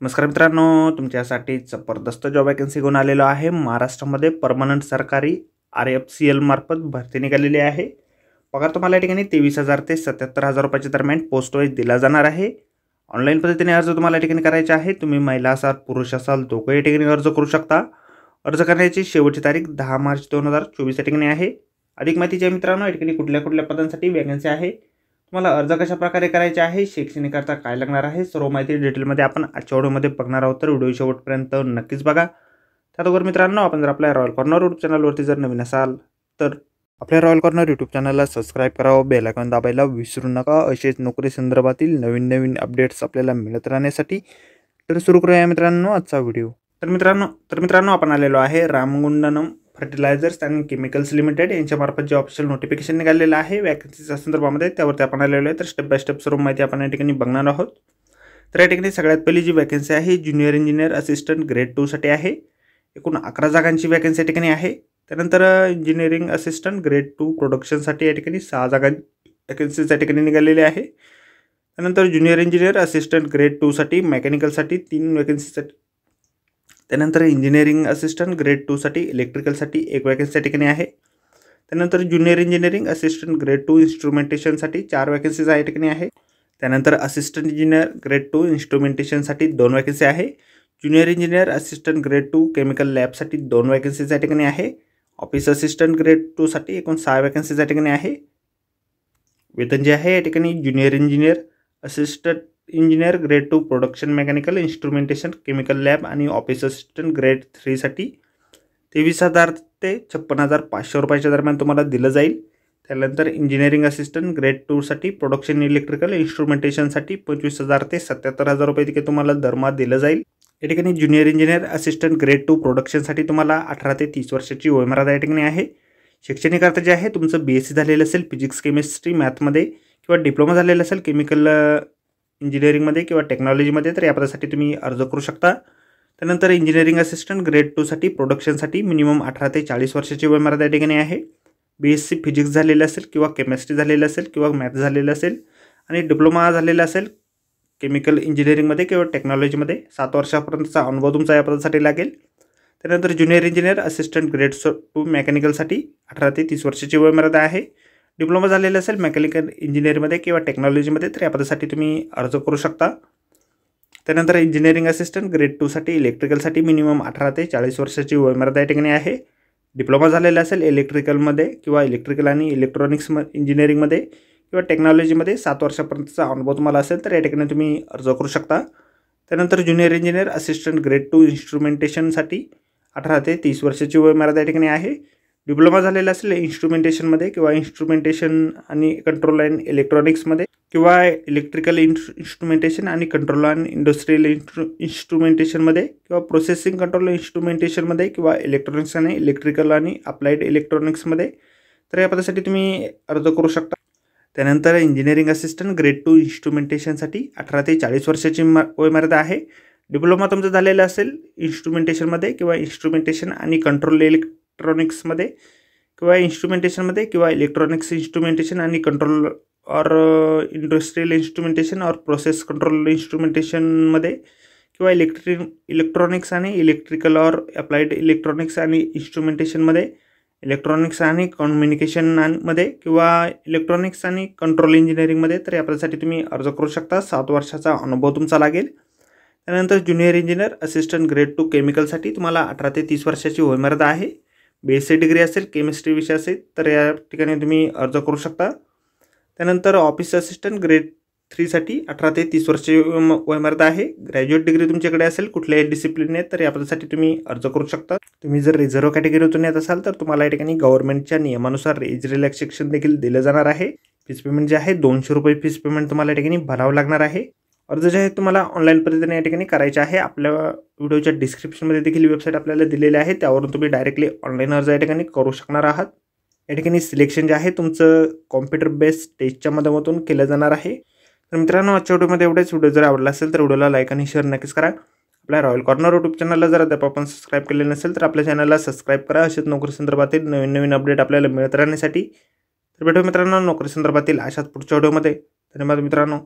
नमस्कार मित्रांनो, तुमच्यासाठी जबरदस्त जॉब वॅकन्सी घेऊन आलेलो आहे। महाराष्ट्रामध्ये परमनंट सरकारी RFCL मार्फत भरती निघालेली आहे। पगार तुम्हाला या ठिकाणी 23,000 ते 77,000 रुपयाच्या दरम्यान पोस्ट वाईज दिला जाणार आहे। ऑनलाईन पद्धतीने अर्ज तुम्हाला या ठिकाणी करायचा आहे। तुम्ही महिला असाल पुरुष असाल दोघे या ठिकाणी अर्ज करू शकता। अर्ज करण्याची शेवटची तारीख 10 मार्च 2024 या ठिकाणी आहे। अधिक माहितीच्या मित्रांनो, या ठिकाणी कुठल्या पदांसाठी वॅकन्सी आहे, तुम्हाला अर्ज कशा प्रकारे करायचे आहे, शैक्षणिक करता काय लागणार आहे, सर्व माहिती डिटेलमध्ये आपण आजच्या व्हिडिओमध्ये बघणार आहोत। तर व्हिडिओ शेवटपर्यंत नक्कीच बघा। त्याचबरोबर मित्रांनो, आपण जर आपल्या रॉयल कॉर्नर यूट्यूब चॅनलवरती जर नवीन असाल तर आपल्या रॉयल कॉर्नर यूट्यूब चॅनलला सबस्क्राईब करावं, बेल आयकॉन दाबायला विसरू नका। असेच नोकरी संदर्भातील नवीन अपडेट्स आपल्याला मिळत राहण्यासाठी। तर सुरू करूया मित्रांनो आजचा व्हिडिओ। तर मित्रांनो आपण आलेलो आहे रामगुंडनम फर्टिलायझर्स अँड केमिकल्स लिमिटेड यांच्यामार्फत जे ऑफिशियल नोटिफिकेशन निघालेलं आहे वॅकन्सीच्या संदर्भामध्ये, त्यावरती आपण आलेलो आहे। तर स्टेप बाय स्टेप सर्व माहिती आपण या ठिकाणी बघणार आहोत। तर या ठिकाणी सगळ्यात पहिली जी वॅकन्सी आहे ज्युनियर इंजिनियर असिस्टंट ग्रेड 2 साठी आहे। एकूण 11 जागांची वॅकन्सी या ठिकाणी आहे। त्यानंतर इंजिनिअरिंग असिस्टंट ग्रेड 2 प्रोडक्शनसाठी या ठिकाणी 6 जागा वॅकन्सीज या ठिकाणी निघालेली आहे। त्यानंतर ज्युनियर इंजिनियर असिस्टंट ग्रेड 2 साठी मेकॅनिकलसाठी 3 वॅकन्सीज। त्यानंतर इंजिनिअरिंग असिस्टंट ग्रेड 2 साठी इलेक्ट्रिकलसाठी 1 वॅकन्सी या ठिकाणी आहे। त्यानंतर ज्युनियर इंजिनिअरिंग असिस्टंट ग्रेड 2 इन्स्ट्रुमेंटेशनसाठी 4 वॅकन्सीज या ठिकाणी आहे। त्यानंतर असिस्टंट इंजिनियर ग्रेड 2 इन्स्ट्रुमेंटेशनसाठी 2 वॅकन्सी आहे। Junior engineer assistant grade 2 chemical लॅबसाठी 2 वॅकन्सीज या ठिकाणी आहे। ऑफिस असिस्टंट ग्रेड 2 साठी एकूण 6 वॅकन्सीज या ठिकाणी आहे। वेतन जे आहे या ठिकाणी junior engineer assistant engineer grade 2 production mechanical instrumentation chemical lab आणि ऑफिस असिस्टंट ग्रेड 3 साठी 23,000 ते 56,500 रुपयाच्या दरम्यान तुम्हाला दिलं जाईल। त्यानंतर इंजिनिअरिंग असिस्टंट ग्रेड 2 साठी प्रोडक्शन इलेक्ट्रिकल इन्स्ट्रुमेंटेशनसाठी 25,000 ते 77,000 रुपये तिथे तुम्हाला दरमहा दिलं जाईल। या ठिकाणी ज्युनियर इंजिनियर असिस्टंट ग्रेड 2 प्रोडक्शनसाठी तुम्हाला 18 ते 30 वर्षाची वयोमर्यादा या ठिकाणी आहे। शैक्षणिक अर्थ जे आहे तुमचं BSc झालेलं असेल फिजिक्स केमिस्ट्री मॅथमध्ये किंवा डिप्लोमा झालेला असेल केमिकल इंजिनिअरिंगमध्ये किंवा टेक्नॉलॉजीमध्ये, तर या पदासाठी तुम्ही अर्ज करू शकता। त्यानंतर इंजिनिअरिंग असिस्टंट ग्रेड 2 साठी प्रोडक्शनसाठी मिनिमम 18 ते 40 वर्षाची वयोमर्यादा या ठिकाणी आहे। BSc फिजिक्स झालेलं असेल किंवा केमिस्ट्री झालेलं असेल किंवा मॅथ झालेलं असेल आणि डिप्लोमा झालेला असेल केमिकल इंजिनिअरिंगमध्ये किंवा टेक्नॉलॉजीमध्ये 7 वर्षापर्यंतचा अनुभव तुमचा या पदासाठी लागेल। त्यानंतर ज्युनियर इंजिनियर असिस्टंट ग्रेड 2 मेकॅनिकलसाठी 18 ते 30 वर्षाची वयोमर्यादा आहे। डिप्लोमा झालेला असेल मेकॅनिकल इंजिनिअरिंगमध्ये किंवा टेक्नॉलॉजीमध्ये, तर या पदासाठी तुम्ही अर्ज करू शकता। त्यानंतर इंजिनिअरिंग असिस्टंट ग्रेड 2 साठी इलेक्ट्रिकलसाठी मिनिमम 18 ते 40 वर्षाची वयोमर्यादा या ठिकाणी आहे। डिप्लोमा झालेला असेल इलेक्ट्रिकलमध्ये किंवा इलेक्ट्रिकल आणि इलेक्ट्रॉनिक्स इंजिनिअरिंगमध्ये किंवा टेक्नॉलॉजीमध्ये 7 वर्षापर्यंतचा अनुभव तुम्हाला असेल तर या ठिकाणी तुम्ही अर्ज करू शकता। त्यानंतर ज्युनियर इंजिनियर असिस्टंट ग्रेड 2 इन्स्ट्रुमेंटेशनसाठी 18 ते 30 वर्षाची वयोमर्यादा या ठिकाणी आहे। डिप्लोमा झालेला असेल इन्स्ट्रुमेंटेशनमध्ये किंवा इन्स्ट्रुमेंटेशन आणि कंट्रोल अँड इलेक्ट्रॉनिक्समध्ये किंवा इलेक्ट्रिकल इन्स्ट्रुमेंटेशन आणि कंट्रोल अँड इंडस्ट्रियल इन्स्ट्रुमेंटेशनमध्ये किंवा प्रोसेसिंग कंट्रोल इन्स्ट्रुमेंटेशनमध्ये किंवा इलेक्ट्रॉनिक्स आणि इलेक्ट्रिकल आणि अप्लाइड इलेक्ट्रॉनिक्समध्ये, तर या पदासाठी तुम्ही अर्ज करू शकता। त्यानंतर इंजिनिअरिंग असिस्टंट ग्रेड 2 इन्स्ट्रुमेंटेशनसाठी 18 ते 40 वर्षाची वयोमर्यादा आहे। डिप्लोमा तुमचं झालेलं असेल इन्स्ट्रुमेंटेशनमध्ये किंवा इन्स्ट्रुमेंटेशन आणि कंट्रोल इलेक्ट्रॉनिक्समध्ये किंवा इन्स्ट्रुमेंटेशनमध्ये किंवा इलेक्ट्रॉनिक्स इन्स्ट्रुमेंटेशन आणि कंट्रोल और इंडस्ट्रियल इन्स्ट्रुमेंटेशन और प्रोसेस कंट्रोल इन्स्ट्रुमेंटेशनमध्ये किंवा इलेक्ट्रॉनिक्स आणि इलेक्ट्रिकल और अप्लाइड इलेक्ट्रॉनिक्स आणि इन्स्ट्रुमेंटेशनमध्ये, इलेक्ट्रॉनिक्स आणि कम्युनिकेशनमध्ये किंवा इलेक्ट्रॉनिक्स आणि कंट्रोल इंजिनिअरिंगमध्ये, तर या पदासाठी तुम्ही अर्ज करू शकता। 7 वर्षाचा अनुभव तुमचा लागेल। त्यानंतर ज्युनियर इंजिनियर असिस्टंट ग्रेड 2 केमिकलसाठी तुम्हाला 18 ते 30 वर्षाची वयोमर्यादा आहे। BSc डिग्री असेल केमिस्ट्री विषय असेल तर या ठिकाणी तुम्ही अर्ज करू शकता। त्यानंतर ऑफिस असिस्टंट ग्रेड 3 साठी 18 ते 30 वर्षाची वयोमर्यादा आहे। ग्रॅज्युएट डिग्री तुमच्याकडे असेल कुठल्याही डिसिप्लिनने, तर या पदासाठी तुम्ही अर्ज करू शकता। तुम्ही जर रिझर्व्ह कॅटेगरीतून येत असाल तर तुम्हाला या ठिकाणी गव्हर्नमेंटच्या नियमानुसार एज रिलॅक्सेशन देखील दिलं जाणार आहे। फीस पेमेंट जे आहे 200 रुपये फीस पेमेंट तुम्हाला या ठिकाणी भरावं लागणार आहे। अर्ज जे आहे तुम्हाला ऑनलाईन पद्धतीने या ठिकाणी करायचे आहे। आपल्या व्हिडिओच्या डिस्क्रिप्शनमध्ये देखील वेबसाईट आपल्याला दिलेली आहे, त्यावरून तुम्ही डायरेक्टली ऑनलाईन अर्ज या ठिकाणी करू शकणार आहात। या ठिकाणी सिलेक्शन जे आहे तुमचं कॉम्प्युटर बेस्ड टेस्टच्या माध्यमातून केलं जाणार आहे। तर मित्रांनो आजच्या व्हिडिओमध्ये एवढेच। व्हिडिओ जर आवडला असेल तर व्हिडिओला लाईक आणि शेअर नक्कीच करा। आपल्या रॉयल कॉर्नर यूट्यूब चॅनलला जर अद्याप आपण सबस्क्राईब केले नसेल तर आपल्या चॅनलला सबस्क्राईब करा। अशाच नोकरी संदर्भातील नवीन अपडेट आपल्याला मिळत राहण्यासाठी। तर भेटू मित्रांनो नोकरी संदर्भातील अशाच पुढच्या व्हिडिओमध्ये। धन्यवाद मित्रांनो।